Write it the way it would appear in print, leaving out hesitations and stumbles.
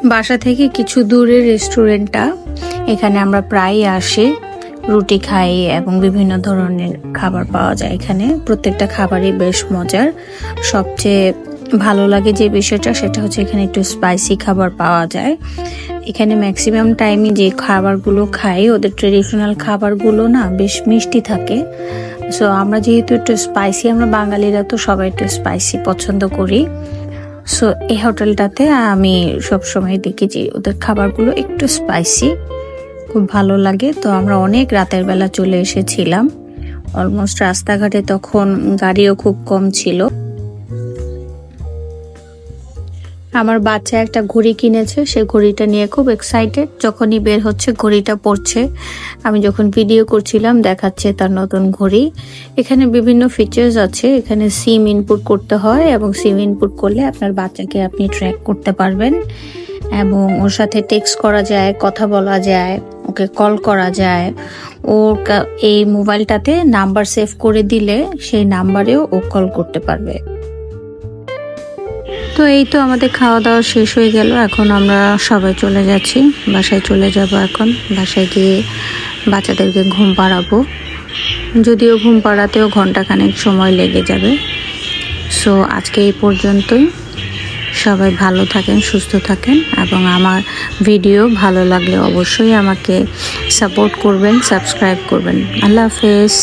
বাসা থেকে কিছু দূরের রেস্টুরেন্টটা, এখানে আমরা প্রায়ই আসি, রুটি খাই এবং বিভিন্ন ধরনের খাবার পাওয়া যায়। এখানে প্রত্যেকটা খাবারই বেশ মজার। সবচেয়ে ভালো লাগে যে বিষয়টা সেটা হচ্ছে এখানে একটু স্পাইসি খাবার পাওয়া যায়। এখানে ম্যাক্সিমাম টাইমই যে খাবারগুলো খাই ওদের ট্রেডিশনাল খাবারগুলো না বেশ মিষ্টি থাকে। সো আমরা যেহেতু একটু স্পাইসি, আমরা বাঙালিরা তো সবাই একটু স্পাইসি পছন্দ করি। সো এই হোটেলটাতে আমি সবসময় দেখি যে ওদের খাবারগুলো একটু স্পাইসি, খুব ভালো লাগে। তো আমরা অনেক রাতের বেলা চলে এসেছিলাম, অলমোস্ট রাস্তাঘাটে তখন গাড়িও খুব কম ছিল। আমার বাচ্চা একটা ঘড়ি কিনেছে, সে ঘড়িটা নিয়ে খুব এক্সাইটেড। যখনই বের হচ্ছে ঘড়িটা পড়ছে, আমি যখন ভিডিও করছিলাম দেখাচ্ছে তার নতুন ঘড়ি। এখানে বিভিন্ন ফিচার্স আছে, এখানে সিম ইনপুট করতে হয় এবং সিম ইনপুট করলে আপনার বাচ্চাকে আপনি ট্র্যাক করতে পারবেন এবং ওর সাথে টেক্সট করা যায়, কথা বলা যায়, ওকে কল করা যায়। ওর এই মোবাইলটাতে নাম্বার সেভ করে দিলে সেই নাম্বারেও ও কল করতে পারবে। তো এই তো আমাদের খাওয়া দাওয়া শেষ হয়ে গেল, এখন আমরা সবাই চলে যাচ্ছি, বাসায় চলে যাব। এখন বাসায় গিয়ে বাচ্চাদেরকে ঘুম পাড়াবো, যদিও ঘুম পাড়াতেও ঘন্টাখানেক সময় লেগে যাবে। সো আজকে এই পর্যন্তই। সবাই ভালো থাকেন, সুস্থ থাকেন এবং আমার ভিডিও ভালো লাগলে অবশ্যই আমাকে সাপোর্ট করবেন, সাবস্ক্রাইব করবেন। আল্লাহ হাফেজ।